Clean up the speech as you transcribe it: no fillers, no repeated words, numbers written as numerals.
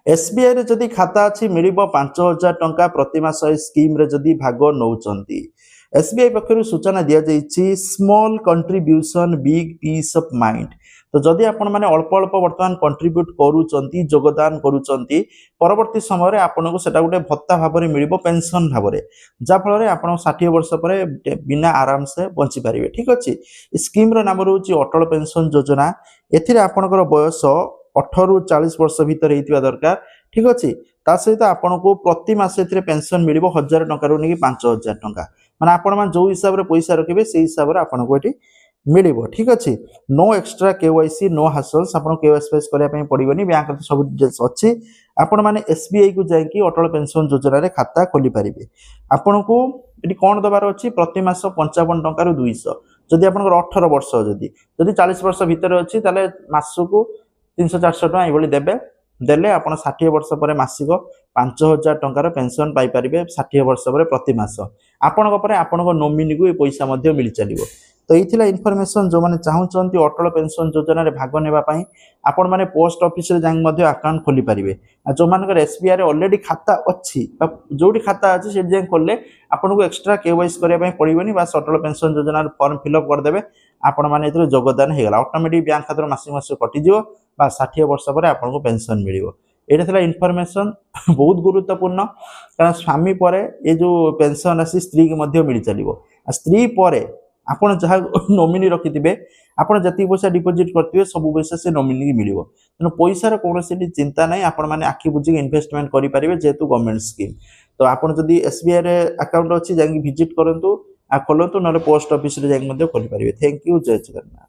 SBI रे जदि खाता अच्छी मिल 5,000 टंका प्रति मास स्कीम रे जदि भाग नौचंती एसबीआई पक्षर सूचना दि जाइए small contribution big peace of mind. तो जदि आपण माने अल्प अल्प वर्तमान कंट्रीब्यूट करूचंती योगदान करूचंती परवर्ती समय आपन को सेटा गोटे भत्ता भाव में मिल पेंशन भाव में जहाँफल आप 60 वर्ष पर बिना आराम से बंची पारे। ठीक अच्छे स्कीम नाम रोच अटल पेंशन योजना। एथिरे आपणकर बयस 18 ରୁ 40 वर्ष भितर होइतिबा दरकार। ठीक अच्छे ता सहित आपन को प्रति मास पेंशन मिल 1000 टंका रू नहीं 5,000 टंका माने आपण मान जो हिसाब रे पैसा रखिबे से हिसाब रे आपन को एठी मिलिबो। ठीक अच्छे नो एक्स्ट्रा केवाईसी नो हासल्स आपन केवाईसी करिया पई पड़िबनी बैंक रे सब डिटेल्स अछि। आपण माने एसबीआई को जाई कि अटल पेंशन योजना रे खाता खोली परिबे। आपन को एठी कोन दबार अछि प्रति मास 55 टंका रू 200 जदि आपन 18 वर्ष जदि 40 वर्ष भितर अछि ताले मासको 300-400 टका ये देवे देले आप 60 वर्ष पर मासिक 5,000 टंकार पेंशन पाइपर 60 वर्ष पर प्रति मास आपण नोमिनी को ये पैसा मिल चलो। तो ये इनफॉरमेशन जो मैंने चाहूँगी अटल पेंशन योजना रे भाग नेबाई आपण मैंने पोस्ट ऑफिस रे जाई अकाउंट खोली पारे। जो मान एसबीआई रे ऑलरेडी खाता अच्छी जो खाता अच्छी से जाए खोलले आपन को एक्स्ट्रा केवाईसी करने पड़ोनी बस अटल पेंशन योजना फॉर्म फिलअप करदे आपण मैंने योगदान होगा ऑटोमेटिक बैंक खाता मासिक मास कटिज बा 60 वर्ष पर आपको पेंशन मिल। ये इनफॉरमेशन बहुत गुरुत्वपूर्ण कारण स्वामी पर ये जो पेंशन आसी स्त्री की मिल चलो स्त्री पर आपड़ जहाँ नोमिनी रखिथे आपड़ जी पैसा डिपोजिट करते सब पैसा से नोमिनी की मिल तेणु पैसार कौन चिंता ना आपण मैंने आखि बुझी इन्वेस्टमेंट करेंगे जेहेतु गवर्नमेंट स्कीम। तो आपड़ जदि एसबीआई अकाउंट अच्छी जा विजिट करूँ खोलतु ना पोस्ट ऑफिस खोली पारे। थैंक यू जय जगन्नाथ।